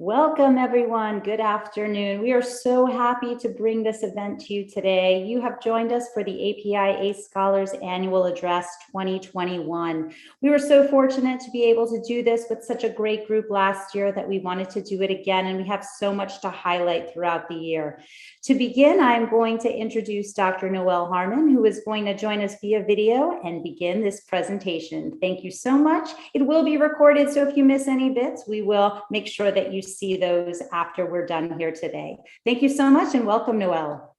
Welcome, everyone. Good afternoon. We are so happy to bring this event to you today. You have joined us for the APIA Scholars Annual Address 2021. We were so fortunate to be able to do this with such a great group last year that we wanted to do it again, and we have so much to highlight throughout the year. To begin, I'm going to introduce Dr. Noelle Harmon, who is going to join us via video and begin this presentation. Thank you so much. It will be recorded, so if you miss any bits, we will make sure that you see those after we're done here today. Thank you so much and welcome, Noelle.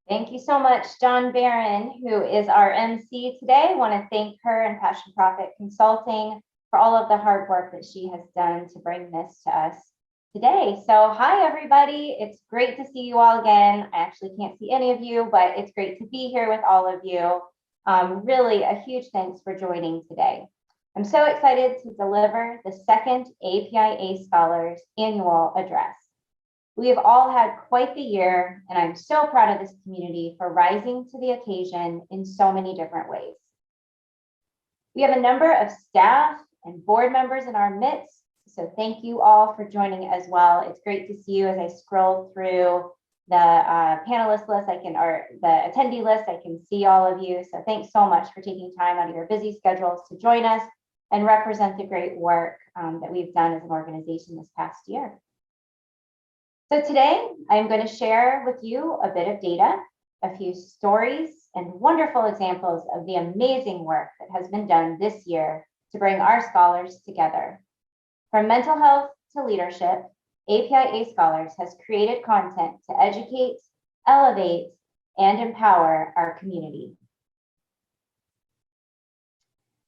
Thank you so much, Dawn Barron, who is our MC today. I want to thank her and Passion Profit Consulting for all of the hard work that she has done to bring this to us today. So hi, everybody. It's great to see you all again. I actually can't see any of you, but it's great to be here with all of you. Really a huge thanks for joining today. I'm so excited to deliver the second APIA Scholars Annual Address. We have all had quite the year, and I'm so proud of this community for rising to the occasion in so many different ways. We have a number of staff and board members in our midst, so thank you all for joining as well. It's great to see you as I scroll through the panelist list, or the attendee list. I can see all of you, so thanks so much for taking time out of your busy schedules to join us and represent the great work that we've done as an organization this past year. So today, I'm going to share with you a bit of data, a few stories, and wonderful examples of the amazing work that has been done this year to bring our scholars together. From mental health to leadership, APIA Scholars has created content to educate, elevate, and empower our community.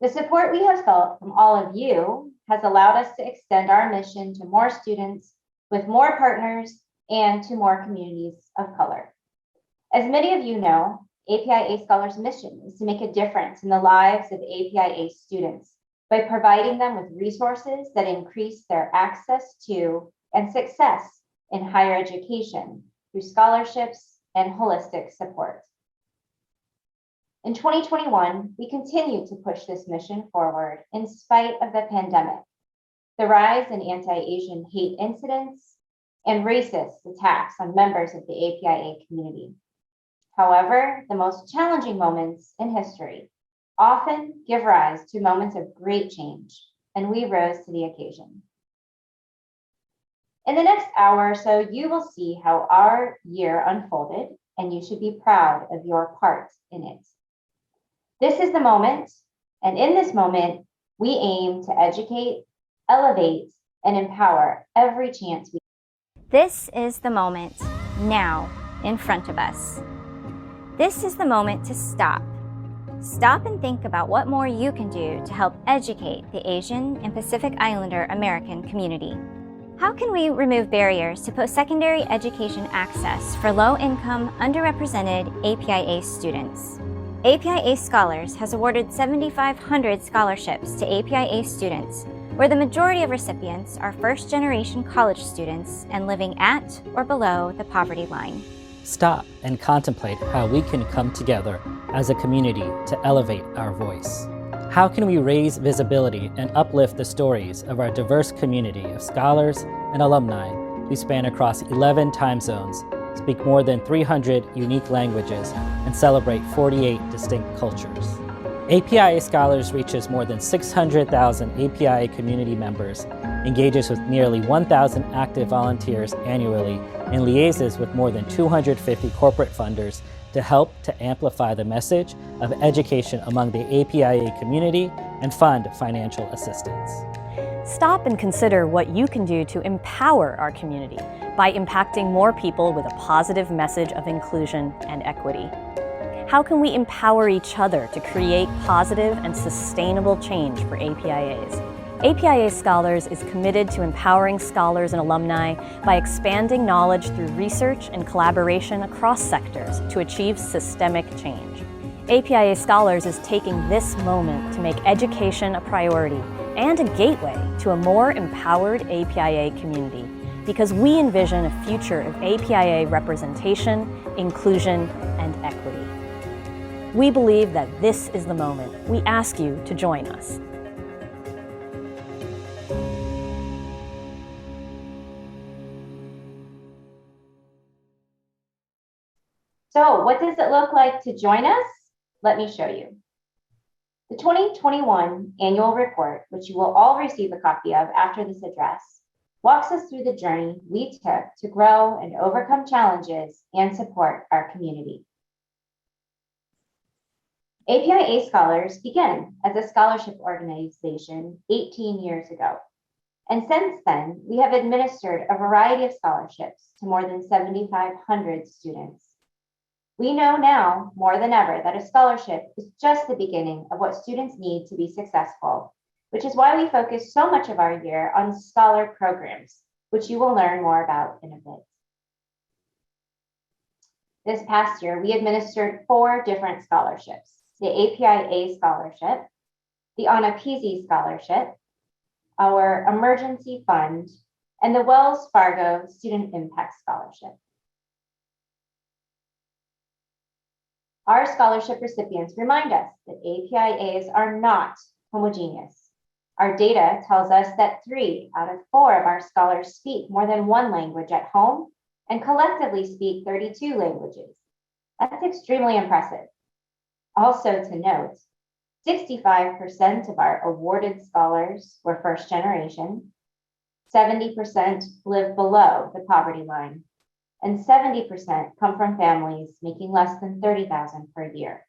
The support we have felt from all of you has allowed us to extend our mission to more students, with more partners, and to more communities of color. As many of you know, APIA Scholars' mission is to make a difference in the lives of APIA students by providing them with resources that increase their access to and success in higher education through scholarships and holistic support. In 2021, we continue to push this mission forward in spite of the pandemic, the rise in anti-Asian hate incidents, and racist attacks on members of the APIA community. However, the most challenging moments in history often give rise to moments of great change, and we rose to the occasion. In the next hour or so, you will see how our year unfolded, and you should be proud of your part in it. This is the moment, and in this moment, we aim to educate, elevate, and empower every chance we have. This is the moment, now, in front of us. This is the moment to stop. Stop and think about what more you can do to help educate the Asian and Pacific Islander American community. How can we remove barriers to post-secondary education access for low-income, underrepresented APIA students? APIA Scholars has awarded 7,500 scholarships to APIA students, where the majority of recipients are first-generation college students and living at or below the poverty line. Stop and contemplate how we can come together as a community to elevate our voice. How can we raise visibility and uplift the stories of our diverse community of scholars and alumni who span across 11 time zones, speak more than 300 unique languages, and celebrate 48 distinct cultures? APIA Scholars reaches more than 600,000 APIA community members, engages with nearly 1,000 active volunteers annually, and liaises with more than 250 corporate funders to help to amplify the message of education among the APIA community and fund financial assistance. Stop and consider what you can do to empower our community by impacting more people with a positive message of inclusion and equity. How can we empower each other to create positive and sustainable change for APIAs? APIA Scholars is committed to empowering scholars and alumni by expanding knowledge through research and collaboration across sectors to achieve systemic change. APIA Scholars is taking this moment to make education a priority and a gateway to a more empowered APIA community, because we envision a future of APIA representation, inclusion, and equity. We believe that this is the moment. We ask you to join us. So what does it look like to join us? Let me show you. The 2021 annual report, which you will all receive a copy of after this address, walks us through the journey we took to grow and overcome challenges and support our community. APIA Scholars began as a scholarship organization 18 years ago. And since then, we have administered a variety of scholarships to more than 7,500 students. We know now more than ever that a scholarship is just the beginning of what students need to be successful, which is why we focus so much of our year on scholar programs, which you will learn more about in a bit. This past year, we administered 4 different scholarships: the APIA Scholarship, the Onapisi Scholarship, our Emergency Fund, and the Wells Fargo Student Impact Scholarship. Our scholarship recipients remind us that APIAs are not homogeneous. Our data tells us that 3 out of 4 of our scholars speak more than 1 language at home and collectively speak 32 languages. That's extremely impressive. Also to note, 65% of our awarded scholars were first generation, 70% live below the poverty line, and 70% come from families making less than $30,000 per year.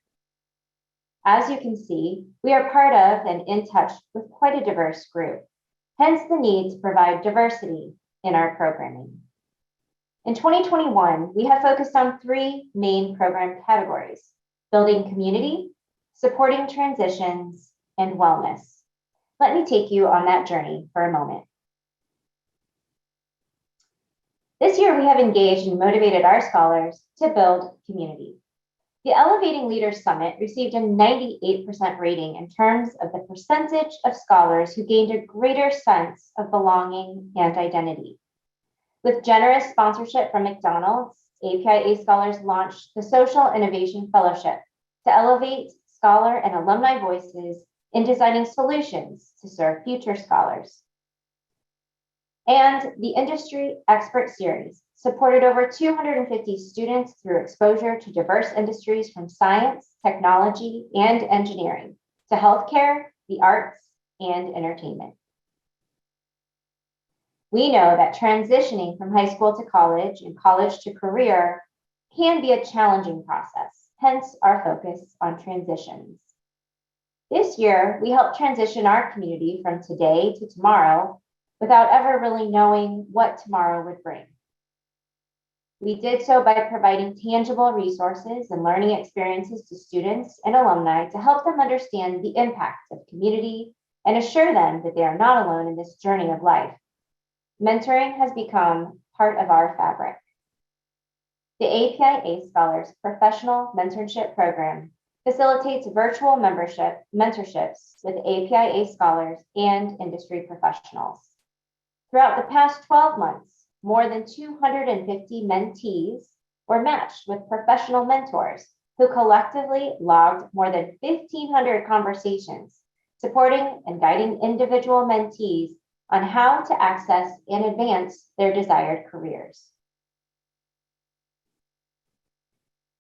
As you can see, we are part of and in touch with quite a diverse group, hence the need to provide diversity in our programming. In 2021, we have focused on 3 main program categories: building community, supporting transitions, and wellness. Let me take you on that journey for a moment. This year, we have engaged and motivated our scholars to build community. The Elevating Leaders Summit received a 98% rating in terms of the percentage of scholars who gained a greater sense of belonging and identity. With generous sponsorship from McDonald's, APIA Scholars launched the Social Innovation Fellowship to elevate scholar and alumni voices in designing solutions to serve future scholars. And the Industry Expert Series supported over 250 students through exposure to diverse industries from science, technology, and engineering to healthcare, the arts, and entertainment. We know that transitioning from high school to college and college to career can be a challenging process, hence our focus on transitions. This year, we helped transition our community from today to tomorrow without ever really knowing what tomorrow would bring. We did so by providing tangible resources and learning experiences to students and alumni to help them understand the impact of community and assure them that they are not alone in this journey of life. Mentoring has become part of our fabric. The APIA Scholars Professional Mentorship Program facilitates virtual mentorships with APIA scholars and industry professionals. Throughout the past 12 months, more than 250 mentees were matched with professional mentors who collectively logged more than 1,500 conversations, supporting and guiding individual mentees on how to access and advance their desired careers.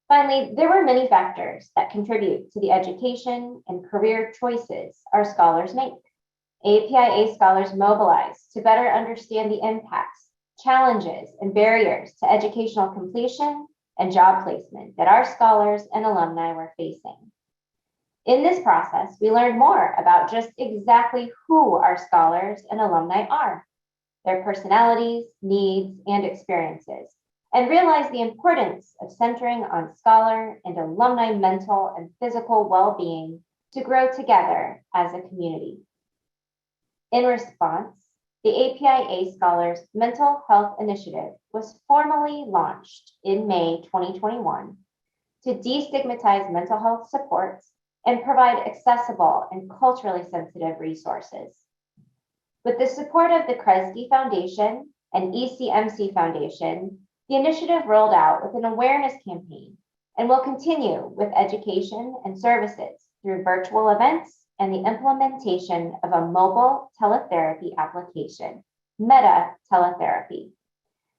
Finally, there were many factors that contribute to the education and career choices our scholars make. APIA scholars mobilize to better understand the impacts, challenges, and barriers to educational completion and job placement that our scholars and alumni were facing. In this process, we learned more about just exactly who our scholars and alumni are, their personalities, needs, and experiences, and realized the importance of centering on scholar and alumni mental and physical well-being to grow together as a community. In response, the APIA Scholars Mental Health Initiative was formally launched in May 2021 to destigmatize mental health supports and provide accessible and culturally sensitive resources. With the support of the Kresge Foundation and ECMC Foundation, the initiative rolled out with an awareness campaign and will continue with education and services through virtual events and the implementation of a mobile teletherapy application, Meta Teletherapy.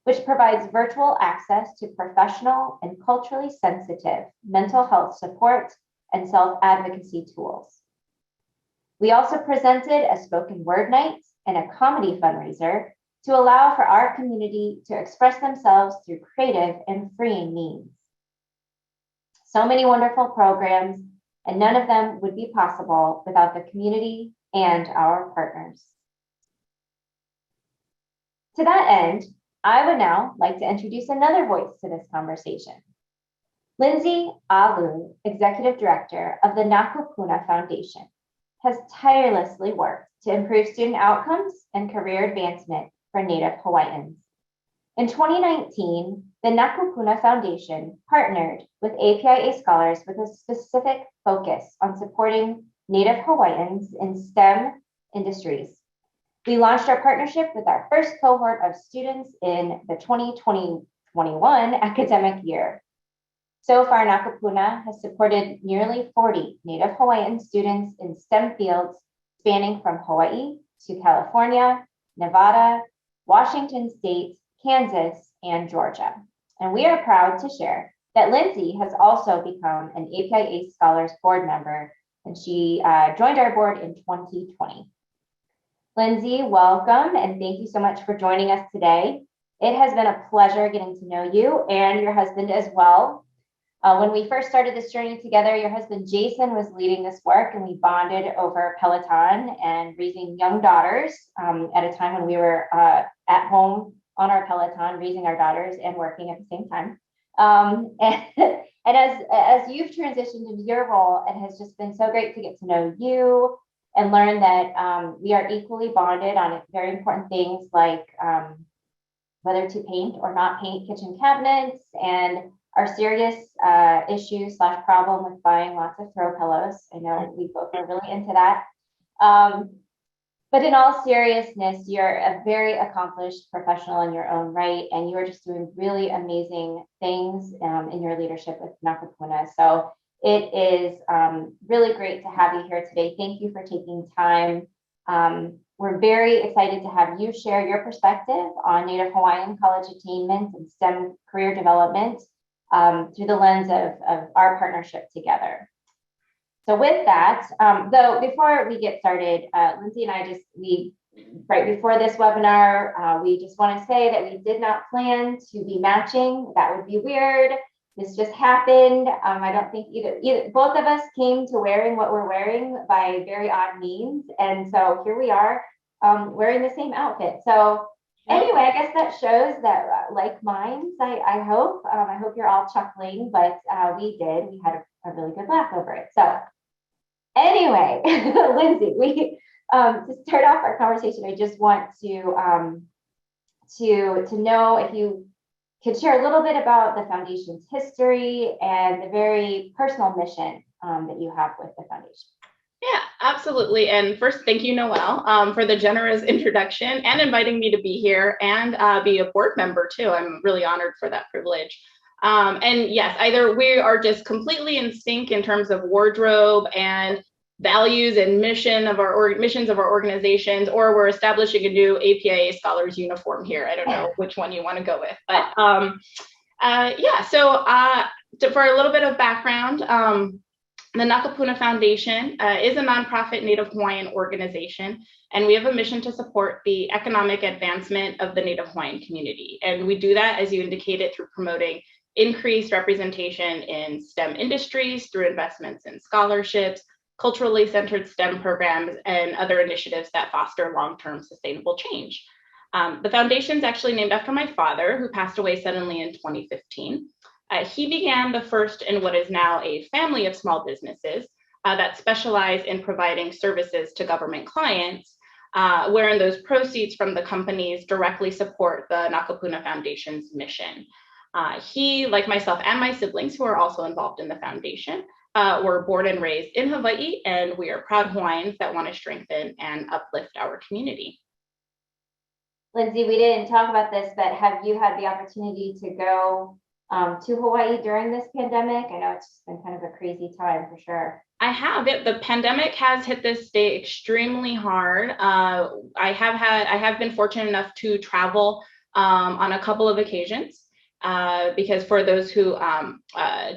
which provides virtual access to professional and culturally sensitive mental health support and self-advocacy tools. We also presented a spoken word night and a comedy fundraiser to allow for our community to express themselves through creative and freeing means. So many wonderful programs, and none of them would be possible without the community and our partners. To that end, I would now like to introduce another voice to this conversation. Lindsay Alu, Executive Director of the Nakapuna Foundation, has tirelessly worked to improve student outcomes and career advancement for Native Hawaiians. In 2019, the Nakapuna Foundation partnered with APIA Scholars with a specific focus on supporting Native Hawaiians in STEM industries. We launched our partnership with our first cohort of students in the 2020-21 academic year. So far, Nakapuna has supported nearly 40 Native Hawaiian students in STEM fields spanning from Hawaii to California, Nevada, Washington State, Kansas, and Georgia. And we are proud to share that Lindsay has also become an APIA Scholars board member, and she joined our board in 2020. Lindsay, welcome, and thank you so much for joining us today. It has been a pleasure getting to know you and your husband as well. When we first started this journey together, your husband Jason was leading this work, and we bonded over Peloton and raising young daughters at a time when we were at home on our Peloton, raising our daughters and working at the same time. And as you've transitioned into your role, it has just been so great to get to know you and learn that we are equally bonded on very important things like whether to paint or not paint kitchen cabinets, and our serious issue/problem with buying lots of throw pillows. I know we both are really into that. But in all seriousness, you're a very accomplished professional in your own right, and you are just doing really amazing things in your leadership with Nakapuna. So it is really great to have you here today. Thank you for taking time. We're very excited to have you share your perspective on Native Hawaiian college attainment and STEM career development through the lens of our partnership together. So with that, though, before we get started, Lindsay and I right before this webinar, we just want to say that we did not plan to be matching. That would be weird. This just happened. I don't think either both of us came to wearing what we're wearing by very odd means. And so here we are wearing the same outfit. So anyway, I guess that shows that like minds, I hope. I hope you're all chuckling, but we did. We had a really good laugh over it. So anyway, Lindsay, to start off our conversation, I just want to know if you could share a little bit about the foundation's history and the very personal mission that you have with the foundation. Yeah, absolutely. And first, thank you, Noelle, for the generous introduction and inviting me to be here and be a board member too. I'm really honored for that privilege. And yes, either we are just completely in sync in terms of wardrobe and values and missions of our organizations, or we're establishing a new APIA Scholars uniform here. I don't know which one you want to go with, but for a little bit of background, the Nakapuna Foundation is a nonprofit Native Hawaiian organization, and we have a mission to support the economic advancement of the Native Hawaiian community. And we do that, as you indicated, through promoting increased representation in STEM industries through investments in scholarships, culturally centered STEM programs, and other initiatives that foster long-term sustainable change. The foundation is actually named after my father, who passed away suddenly in 2015. He began the first in what is now a family of small businesses that specialize in providing services to government clients, wherein those proceeds from the companies directly support the Nakapuna Foundation's mission. He, like myself and my siblings, who are also involved in the foundation, were born and raised in Hawaii, and we are proud Hawaiians that want to strengthen and uplift our community. Lindsay, we didn't talk about this, but have you had the opportunity to go to Hawaii during this pandemic? I know it's been kind of a crazy time for sure. I have. The pandemic has hit this state extremely hard. I have been fortunate enough to travel on a couple of occasions. Because for those who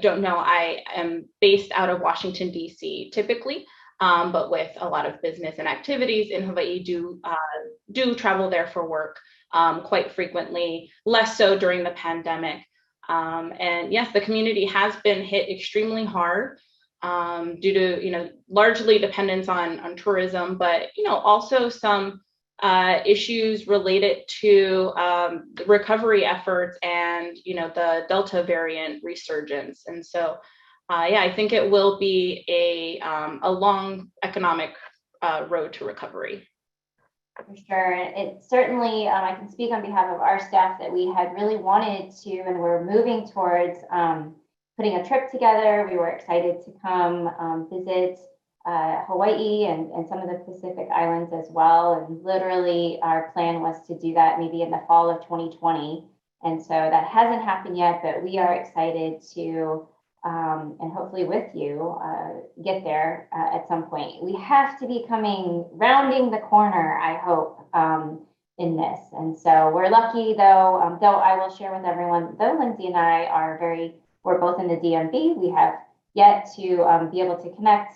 don't know, I am based out of Washington, D.C. typically, but with a lot of business and activities in Hawaii, do travel there for work quite frequently, less so during the pandemic. And yes, the community has been hit extremely hard due to, largely dependence on tourism, but, also some issues related to the recovery efforts and, the Delta variant resurgence. And so, I think it will be a long economic road to recovery. For sure. It certainly, I can speak on behalf of our staff that we had really wanted to, and we're moving towards putting a trip together. We were excited to come visit Hawaii and some of the Pacific Islands as well. And literally our plan was to do that maybe in the fall of 2020. And so that hasn't happened yet, but we are excited to, and hopefully with you, get there at some point. We have to be rounding the corner, I hope, in this. And so we're lucky though I will share with everyone, though Lindsay and I we're both in the DMV, we have yet to be able to connect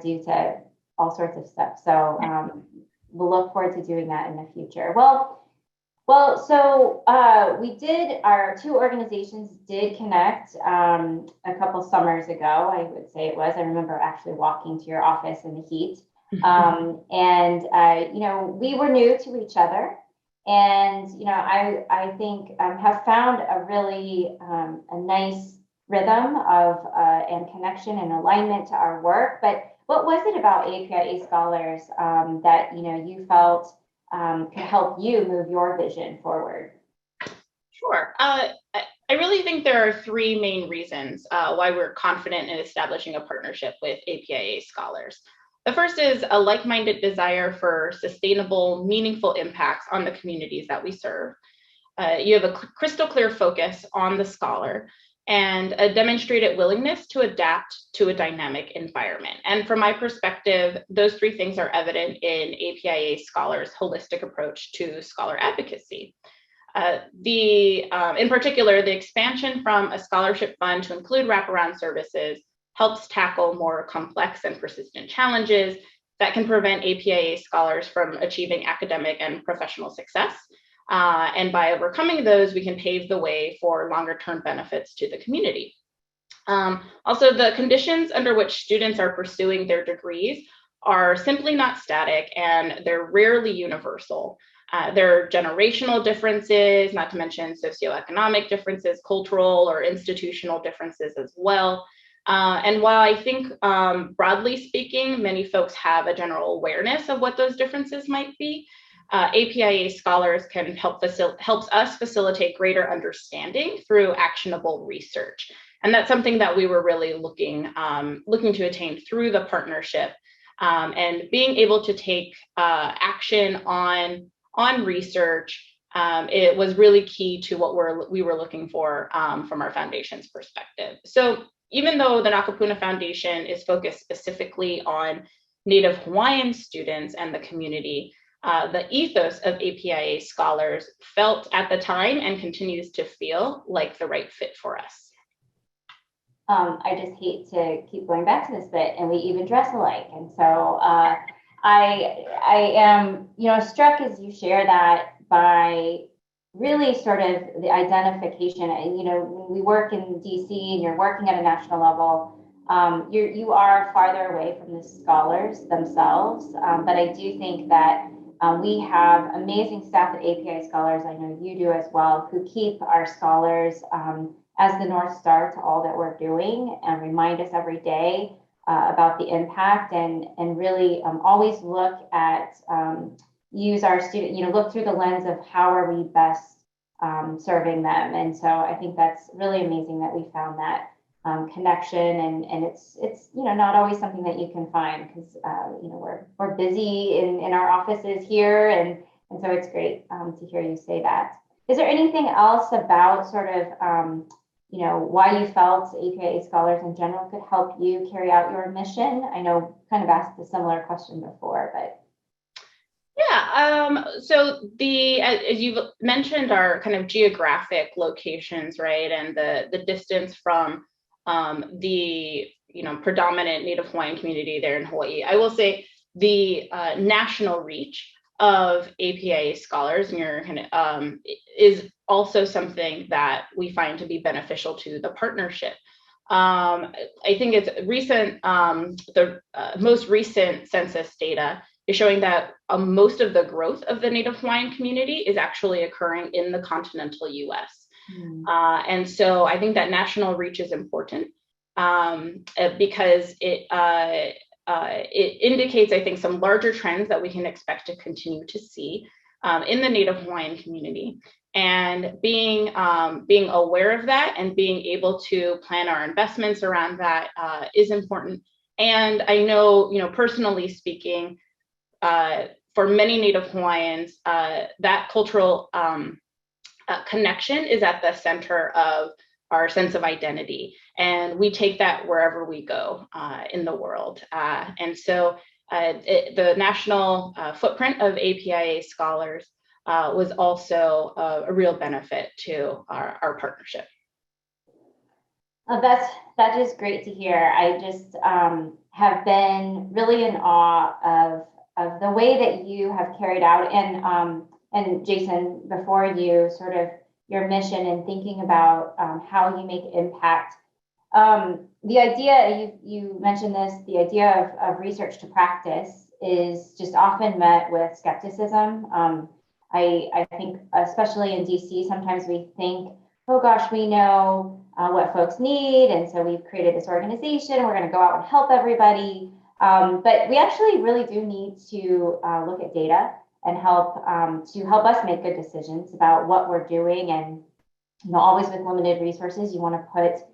due to all sorts of stuff. So we'll look forward to doing that in the future. So our two organizations did connect a couple summers ago, I would say it was. I remember actually walking to your office in the heat. We were new to each other. And, I think have found a really a nice rhythm of and connection and alignment to our work. But what was it about APIA Scholars that, you felt could help you move your vision forward? Sure. I really think there are three main reasons why we're confident in establishing a partnership with APIA Scholars. The first is a like-minded desire for sustainable, meaningful impacts on the communities that we serve. You have a crystal clear focus on the scholar and a demonstrated willingness to adapt to a dynamic environment. And from my perspective, those three things are evident in APIA Scholars' holistic approach to scholar advocacy. In particular, the expansion from a scholarship fund to include wraparound services helps tackle more complex and persistent challenges that can prevent APIA Scholars from achieving academic and professional success. And by overcoming those, we can pave the way for longer-term benefits to the community. Also, the conditions under which students are pursuing their degrees are simply not static, and they're rarely universal. There are generational differences, not to mention socioeconomic differences, cultural or institutional differences as well. And while I think, broadly speaking, many folks have a general awareness of what those differences might be, APIA Scholars can helps us facilitate greater understanding through actionable research. And that's something that we were really looking to attain through the partnership, and being able to take action on research. It was really key to what we were looking for from our foundation's perspective. So even though the Nakapuna Foundation is focused specifically on Native Hawaiian students and the community, the ethos of APIA Scholars felt at the time and continues to feel like the right fit for us. I just hate to keep going back to this bit, and we even dress alike. And so I am, struck as you share that by really sort of the identification. And, when we work in DC and you're working at a national level, you are farther away from the scholars themselves. But I do think that we have amazing staff at APIA Scholars, I know you do as well, who keep our scholars as the North Star to all that we're doing and remind us every day about the impact and really always look at, use our student, look through the lens of how are we best serving them. And so I think that's really amazing that we found that connection, and it's not always something that you can find because we're busy in our offices here, and so it's great to hear you say that. Is there anything else about sort of why you felt APIA Scholars in general could help you carry out your mission? I know kind of asked a similar question before, but So as you've mentioned, our kind of geographic locations, right, and the distance from the predominant Native Hawaiian community there in Hawaii. I will say the national reach of APIA Scholars is also something that we find to be beneficial to the partnership. I think it's recent, the most recent census data is showing that most of the growth of the Native Hawaiian community is actually occurring in the continental US. And so I think that national reach is important because it indicates, I think, some larger trends that we can expect to continue to see in the Native Hawaiian community. And being aware of that and being able to plan our investments around that is important. And I know, personally speaking, for many Native Hawaiians, that cultural connection is at the center of our sense of identity. And we take that wherever we go in the world. And so the national footprint of APIA Scholars was also a real benefit to our partnership. That is great to hear. I just have been really in awe of the way that you have carried out, and Jason, before you, sort of your mission and thinking about how you make impact. The idea, you mentioned this, the idea of research to practice is just often met with skepticism. I think, especially in DC, sometimes we think, oh gosh, we know what folks need, and so we've created this organization, we're going to go out and help everybody. But we actually really do need to look at data and help us make good decisions about what we're doing. And always with limited resources, you want to put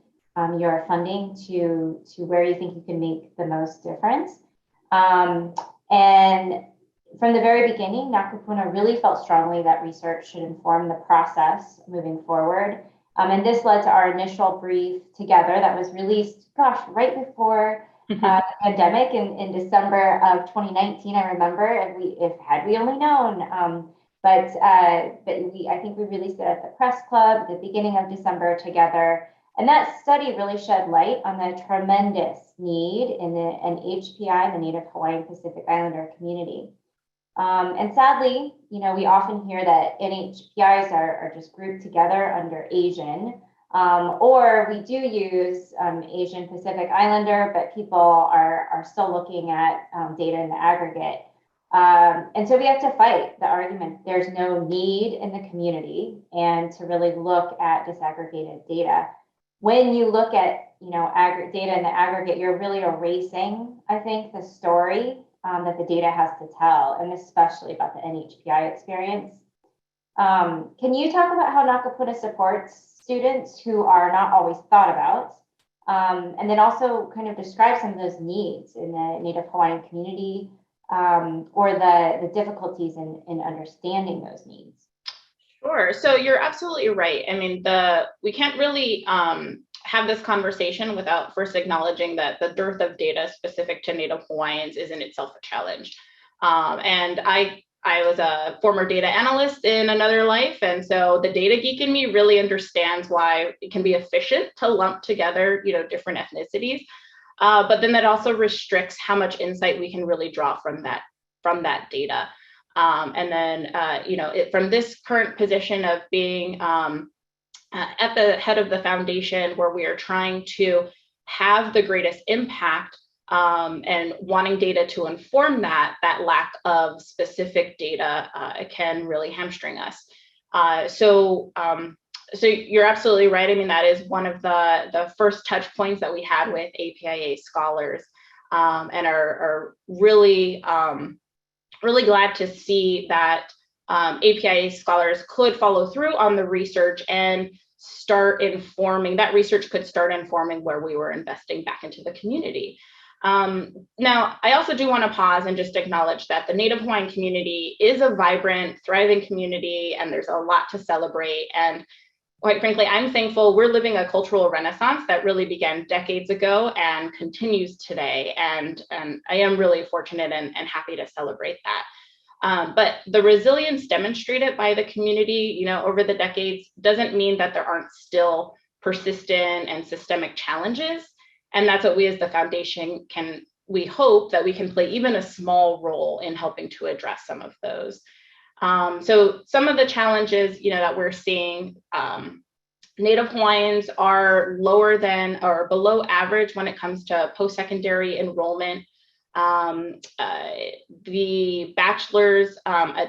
your funding to where you think you can make the most difference. And from the very beginning, Nakapuna really felt strongly that research should inform the process moving forward. And this led to our initial brief together that was released, right before the pandemic in December of 2019. I remember, and had we only known. But I think we released it at the press club at the beginning of December together. And that study really shed light on the tremendous need in an HPI, the Native Hawaiian Pacific Islander community. And sadly, we often hear that NHPIs are just grouped together under Asian, or we do use Asian Pacific Islander, but people are still looking at data in the aggregate. And so we have to fight the argument there's no need in the community, and to really look at disaggregated data. When you look at data in the aggregate, you're really erasing, I think, the story that the data has to tell, and especially about the NHPI experience. Can you talk about how Nakapuna supports students who are not always thought about, and then also kind of describe some of those needs in the Native Hawaiian community, or the difficulties in understanding those needs? Sure. So you're absolutely right. I mean, we can't really have this conversation without first acknowledging that the dearth of data specific to Native Hawaiians is in itself a challenge. And I was a former data analyst in another life, and so the data geek in me really understands why it can be efficient to lump together, different ethnicities. But then that also restricts how much insight we can really draw from that data. And then, from this current position of being at the head of the foundation, where we are trying to have the greatest impact and wanting data to inform that lack of specific data can really hamstring us. So you're absolutely right. I mean, that is one of the first touch points that we had with APIA Scholars, and are really really glad to see that APIA Scholars could follow through on the research and start informing where we were investing back into the community. Now, I also do want to pause and just acknowledge that the Native Hawaiian community is a vibrant, thriving community, and there's a lot to celebrate. And quite frankly, I'm thankful we're living a cultural renaissance that really began decades ago and continues today. And I am really fortunate and happy to celebrate that. But the resilience demonstrated by the community, over the decades doesn't mean that there aren't still persistent and systemic challenges. And that's what we as the foundation we hope that we can play even a small role in helping to address some of those. So some of the challenges, that we're seeing, Native Hawaiians are lower than or below average when it comes to post-secondary enrollment. The bachelor's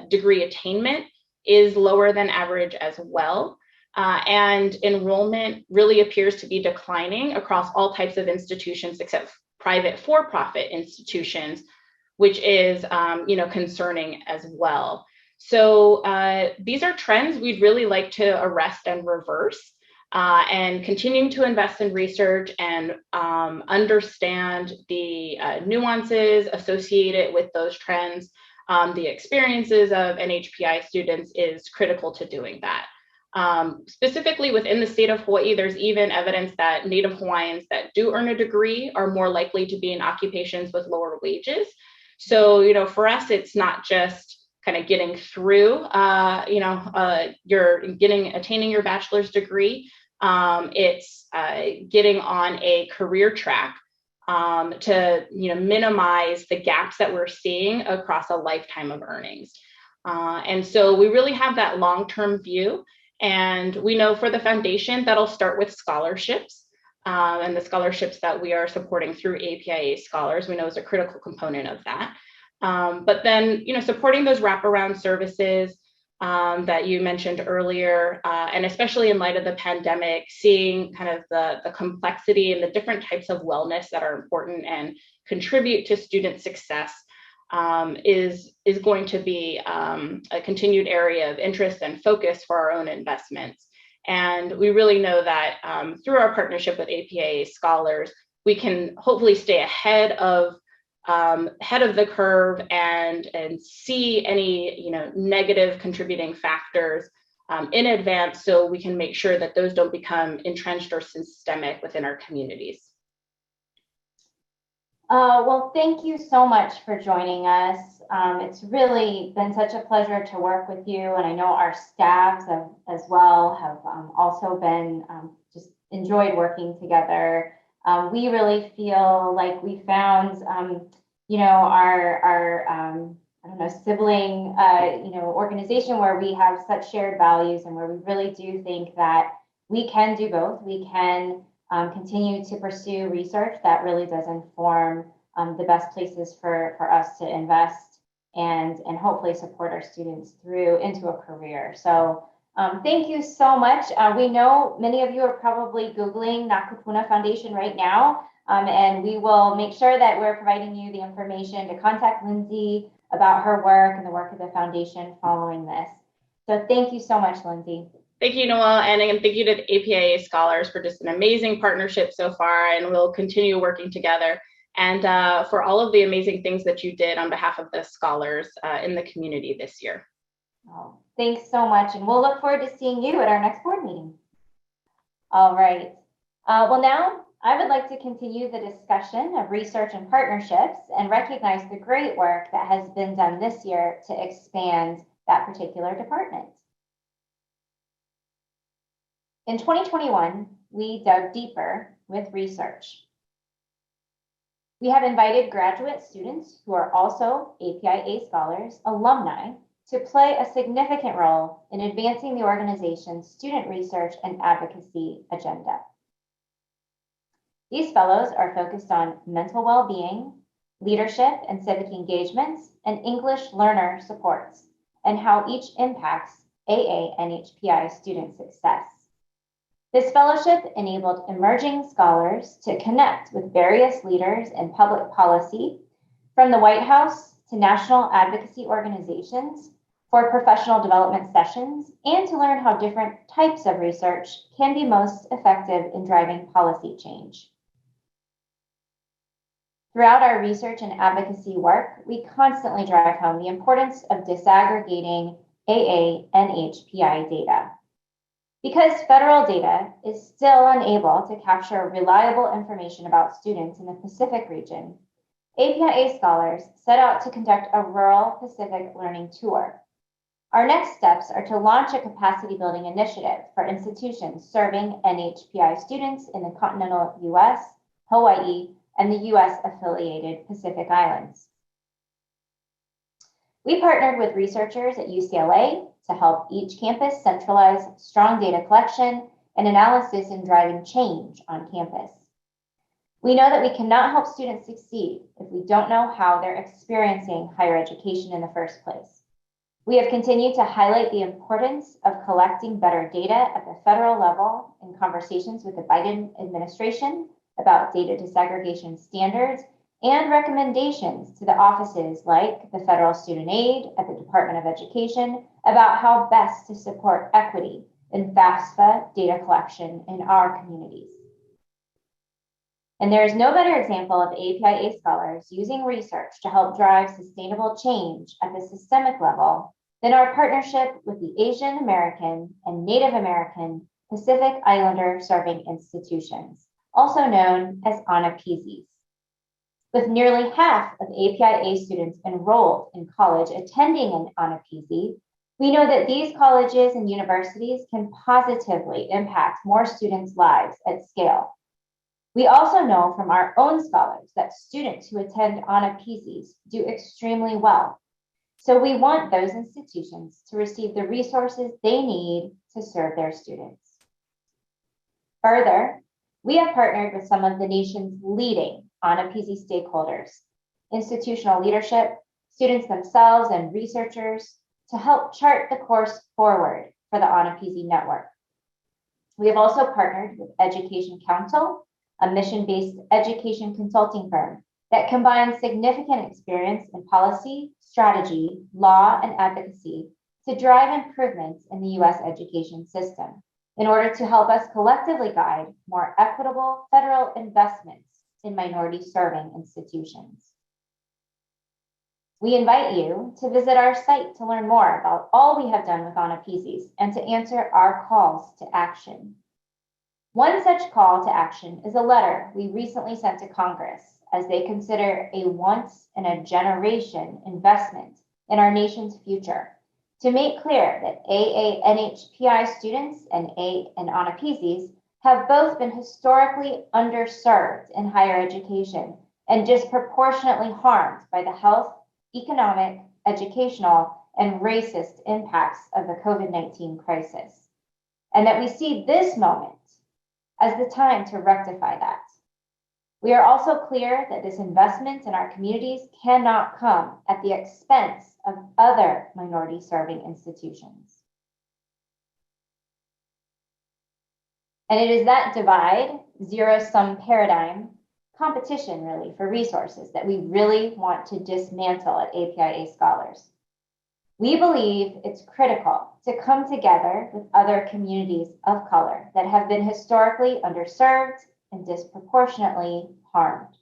degree attainment is lower than average as well. And enrollment really appears to be declining across all types of institutions except private for-profit institutions, which is concerning as well. So these are trends we'd really like to arrest and reverse, and continuing to invest in research and understand the nuances associated with those trends, the experiences of NHPI students is critical to doing that. Specifically within the state of Hawaii, there's even evidence that Native Hawaiians that do earn a degree are more likely to be in occupations with lower wages. So, for us, it's not just kind of getting through, attaining your bachelor's degree. It's getting on a career track to, minimize the gaps that we're seeing across a lifetime of earnings. And so we really have that long-term view. And we know for the foundation, that'll start with scholarships, and the scholarships that we are supporting through APIA Scholars, we know is a critical component of that. But then, supporting those wraparound services that you mentioned earlier, and especially in light of the pandemic, seeing kind of the complexity and the different types of wellness that are important and contribute to student success is going to be a continued area of interest and focus for our own investments. And we really know that through our partnership with APIA Scholars, we can hopefully stay ahead of the curve and see any negative contributing factors in advance, so we can make sure that those don't become entrenched or systemic within our communities. Well, thank you so much for joining us. It's really been such a pleasure to work with you, and I know our staffs as well have also been just enjoyed working together. We really feel like we found, our sibling, organization where we have such shared values and where we really do think that we can do both. We can continue to pursue research that really does inform the best places for us to invest and hopefully support our students through into a career. So thank you so much. We know many of you are probably Googling Nakapuna Foundation right now, and we will make sure that we're providing you the information to contact Lindsay about her work and the work of the foundation following this. So thank you so much, Lindsay. Thank you, Noelle, and again, thank you to the APIA Scholars for just an amazing partnership so far, and we'll continue working together. And for all of the amazing things that you did on behalf of the scholars in the community this year. Oh, thanks so much, and we'll look forward to seeing you at our next board meeting. All right. Well, now I would like to continue the discussion of research and partnerships and recognize the great work that has been done this year to expand that particular department. In 2021, we dug deeper with research. We have invited graduate students who are also APIA Scholars alumni to play a significant role in advancing the organization's student research and advocacy agenda. These fellows are focused on mental well-being, leadership and civic engagements, and English learner supports, and how each impacts AA and HPI student success. This fellowship enabled emerging scholars to connect with various leaders in public policy, from the White House to national advocacy organizations, for professional development sessions, and to learn how different types of research can be most effective in driving policy change. Throughout our research and advocacy work, we constantly drive home the importance of disaggregating AA and HPI data. Because federal data is still unable to capture reliable information about students in the Pacific region, APIA Scholars set out to conduct a rural Pacific learning tour. Our next steps are to launch a capacity building initiative for institutions serving NHPI students in the continental US, Hawaii, and the US affiliated Pacific Islands. We partnered with researchers at UCLA to help each campus centralize strong data collection and analysis in driving change on campus. We know that we cannot help students succeed if we don't know how they're experiencing higher education in the first place. We have continued to highlight the importance of collecting better data at the federal level in conversations with the Biden administration about data disaggregation standards and recommendations to the offices like the Federal Student Aid at the Department of Education about how best to support equity in FAFSA data collection in our communities. And there is no better example of APIA Scholars using research to help drive sustainable change at the systemic level than our partnership with the Asian American and Native American Pacific Islander serving institutions, also known as ANAPISIs. With nearly half of APIA students enrolled in college attending an ANAPISI, we know that these colleges and universities can positively impact more students' lives at scale. We also know from our own scholars that students who attend ANAPISIs do extremely well. So we want those institutions to receive the resources they need to serve their students. Further, we have partnered with some of the nation's leading ANAPISI stakeholders, institutional leadership, students themselves, and researchers to help chart the course forward for the ANAPISI network. We have also partnered with Education Council, a mission-based education consulting firm that combines significant experience in policy, strategy, law, and advocacy to drive improvements in the U.S. education system in order to help us collectively guide more equitable federal investments in minority-serving institutions. We invite you to visit our site to learn more about all we have done with ANAPISIs and to answer our calls to action. One such call to action is a letter we recently sent to Congress as they consider a once-in-a-generation investment in our nation's future to make clear that AANHPI students and ANAPISIs have both been historically underserved in higher education and disproportionately harmed by the health, economic, educational, and racist impacts of the COVID-19 crisis, and that we see this moment as the time to rectify that. We are also clear that this investment in our communities cannot come at the expense of other minority-serving institutions. And it is that divide, zero-sum paradigm, competition really for resources that we really want to dismantle at APIA Scholars. We believe it's critical to come together with other communities of color that have been historically underserved and disproportionately harmed.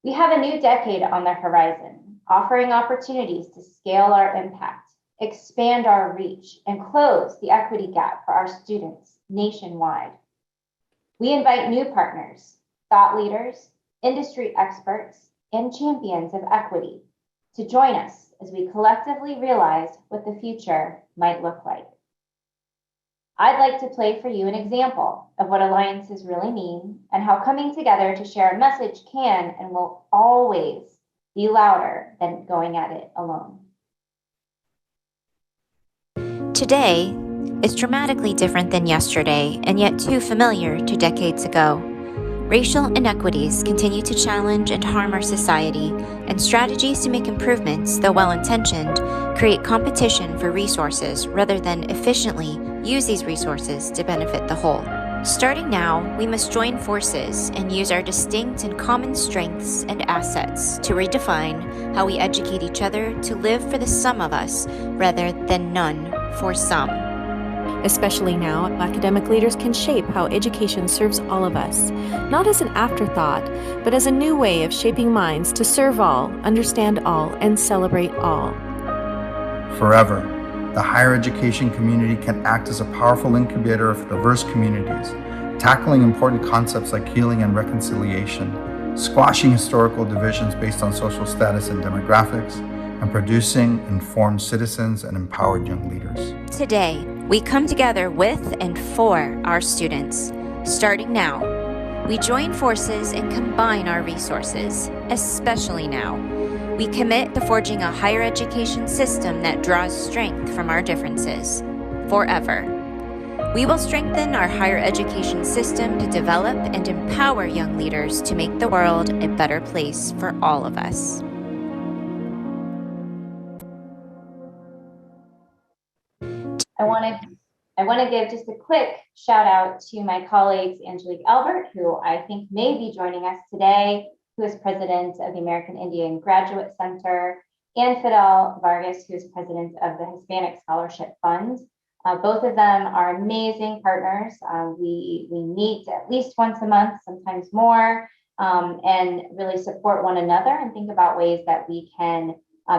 We have a new decade on the horizon, offering opportunities to scale our impact, expand our reach, and close the equity gap for our students nationwide. We invite new partners, thought leaders, industry experts, and champions of equity to join us as we collectively realize what the future might look like. I'd like to play for you an example of what alliances really mean and how coming together to share a message can and will always be louder than going at it alone. Today is dramatically different than yesterday, and yet too familiar to decades ago. Racial inequities continue to challenge and harm our society, and strategies to make improvements, though well-intentioned, create competition for resources rather than efficiently use these resources to benefit the whole. Starting now, we must join forces and use our distinct and common strengths and assets to redefine how we educate each other to live for the sum of us rather than none for some. Especially now, academic leaders can shape how education serves all of us, not as an afterthought, but as a new way of shaping minds to serve all, understand all, and celebrate all. Forever, the higher education community can act as a powerful incubator of diverse communities, tackling important concepts like healing and reconciliation, squashing historical divisions based on social status and demographics, and producing informed citizens and empowered young leaders. Today, we come together with and for our students. Starting now, we join forces and combine our resources, especially now. We commit to forging a higher education system that draws strength from our differences, forever. We will strengthen our higher education system to develop and empower young leaders to make the world a better place for all of us. I want to give just a quick shout out to my colleagues, Angelique Albert, who I think may be joining us today, who is president of the American Indian Graduate Center, and Fidel Vargas, who is president of the Hispanic Scholarship Fund. Both of them are amazing partners. We meet at least once a month, sometimes more, and really support one another and think about ways that we can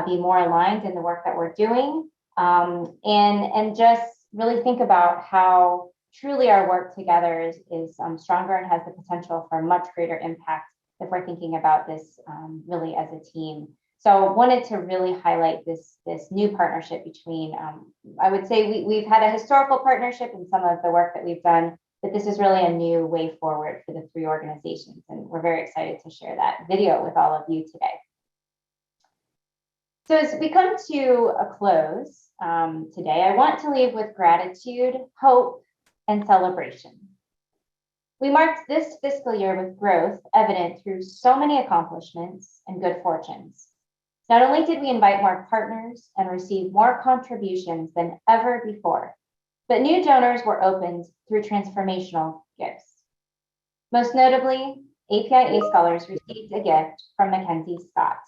be more aligned in the work that we're doing, and just really think about how truly our work together is stronger and has the potential for much greater impact if we're thinking about this really as a team. So wanted to really highlight this new partnership between, I would say we've had a historical partnership in some of the work that we've done, but this is really a new way forward for the three organizations. And we're very excited to share that video with all of you today. So as we come to a close today, I want to leave with gratitude, hope, and celebration. We marked this fiscal year with growth evident through so many accomplishments and good fortunes. Not only did we invite more partners and receive more contributions than ever before, but new donors were opened through transformational gifts. Most notably, APIA Scholars received a gift from Mackenzie Scott.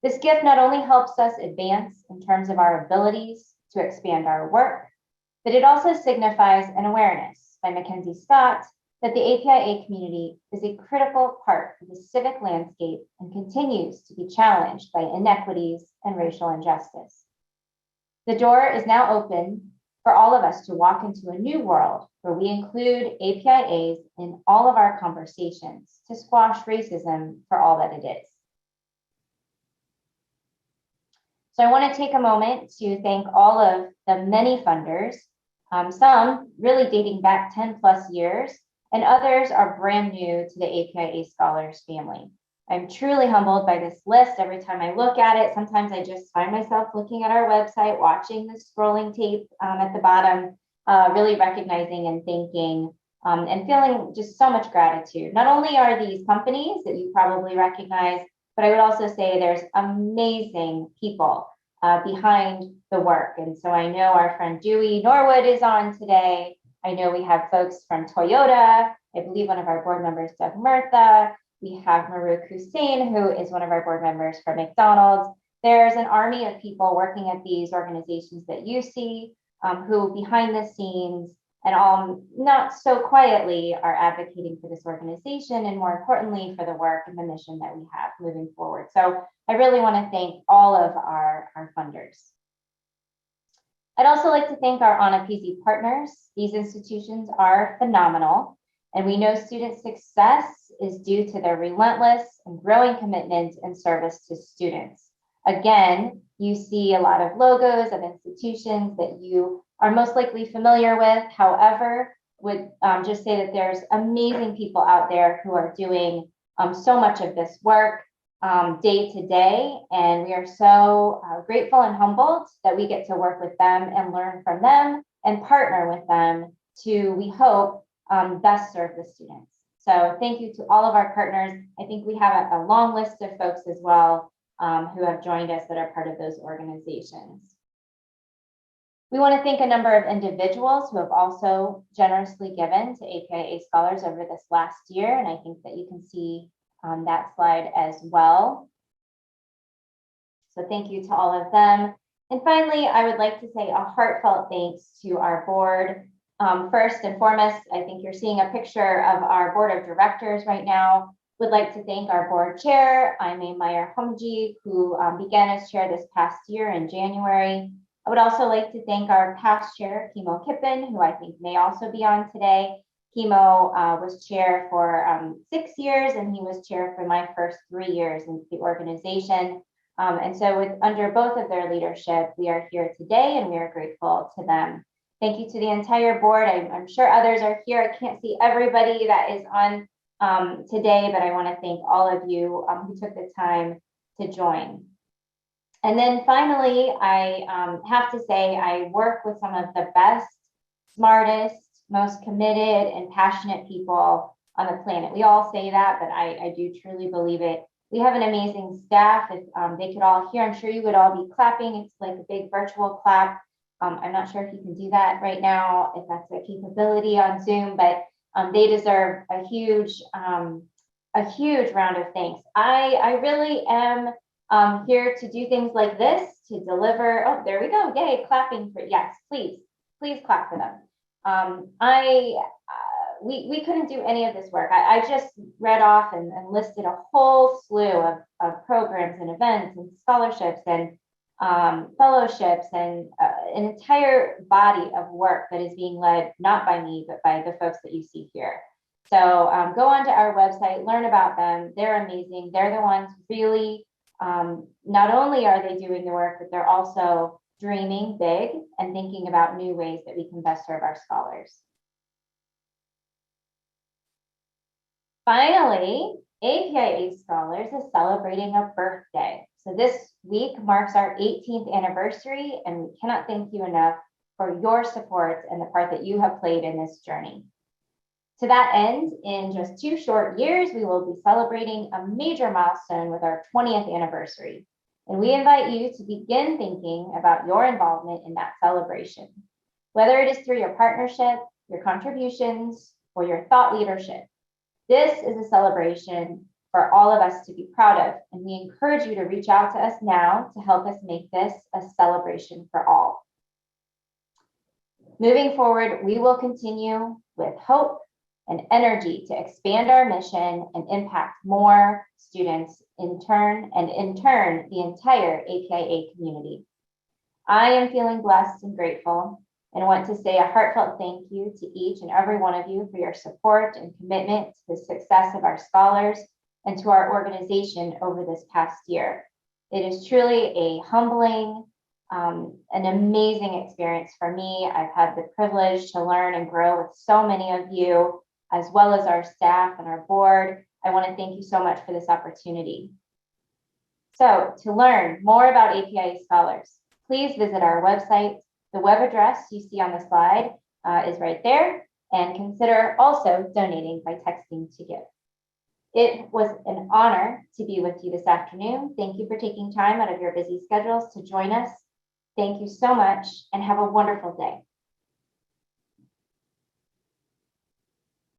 This gift not only helps us advance in terms of our abilities to expand our work, but it also signifies an awareness by Mackenzie Scott that the APIA community is a critical part of the civic landscape and continues to be challenged by inequities and racial injustice. The door is now open for all of us to walk into a new world where we include APIAs in all of our conversations to squash racism for all that it is. So I want to take a moment to thank all of the many funders, some really dating back 10 plus years, and others are brand new to the APIA Scholars family. I'm truly humbled by this list every time I look at it. Sometimes I just find myself looking at our website, watching the scrolling tape at the bottom, really recognizing and thanking and feeling just so much gratitude. Not only are these companies that you probably recognize, but I would also say there's amazing people behind the work. And so I know our friend Dewey Norwood is on today. I know we have folks from Toyota. I believe one of our board members, Doug Murtha. We have Maruk Hussein, who is one of our board members from McDonald's. There's an army of people working at these organizations that you see, who behind the scenes and all not so quietly are advocating for this organization and more importantly for the work and the mission that we have moving forward. So I really want to thank all of our funders. I'd also like to thank our Onapisi partners. These institutions are phenomenal, and we know student success is due to their relentless and growing commitment and service to students. Again, you see a lot of logos of institutions that you are most likely familiar with. However, would just say that there's amazing people out there who are doing so much of this work day to day, and we are so grateful and humbled that we get to work with them and learn from them and partner with them to, we hope, best serve the students. So thank you to all of our partners. I think we have a long list of folks as well who have joined us that are part of those organizations. We want to thank a number of individuals who have also generously given to APIA Scholars over this last year, and I think that you can see that slide as well. So thank you to all of them. And finally, I would like to say a heartfelt thanks to our board. First and foremost, I think you're seeing a picture of our board of directors right now. Would like to thank our board chair, Aimee Meyer-Humji, who began as chair this past year in January. I would also like to thank our past chair, Kimo Kippen, who I think may also be on today. Kimo was chair for 6 years, and he was chair for my first 3 years in the organization. And so under both of their leadership, we are here today, and we are grateful to them. Thank you to the entire board. I'm sure others are here. I can't see everybody that is on today, but I want to thank all of you who took the time to join. And then finally, I have to say I work with some of the best, smartest, most committed and passionate people on the planet. We all say that, but I do truly believe it. We have an amazing staff. If they could all hear, I'm sure you would all be clapping. It's like a big virtual clap. I'm not sure if you can do that right now, if that's a capability on Zoom, but they deserve a huge round of thanks. I really am here to do things like this, to deliver. Oh, there we go. Yay, clapping for, yes, please clap for them. We couldn't do any of this work. I just read off and listed a whole slew of programs and events and scholarships and fellowships and an entire body of work that is being led not by me, but by the folks that you see here. So go onto our website, learn about them. They're amazing. They're the ones really, not only are they doing the work, but they're also dreaming big and thinking about new ways that we can best serve our scholars. Finally, APIA Scholars is celebrating a birthday. So this week marks our 18th anniversary, and we cannot thank you enough for your support and the part that you have played in this journey. To that end, in just 2 short years, we will be celebrating a major milestone with our 20th anniversary. And we invite you to begin thinking about your involvement in that celebration, whether it is through your partnership, your contributions, or your thought leadership. This is a celebration for all of us to be proud of, and we encourage you to reach out to us now to help us make this a celebration for all. Moving forward, we will continue with hope and energy to expand our mission and impact more students in turn, the entire APIA community. I am feeling blessed and grateful, and want to say a heartfelt thank you to each and every one of you for your support and commitment to the success of our scholars and to our organization over this past year. It is truly a humbling, an amazing experience for me. I've had the privilege to learn and grow with so many of you, as well as our staff and our board. I want to thank you so much for this opportunity. So to learn more about APIA Scholars, please visit our website. The web address you see on the slide is right there, and consider also donating by texting to give. It was an honor to be with you this afternoon. Thank you for taking time out of your busy schedules to join us. Thank you so much, and have a wonderful day.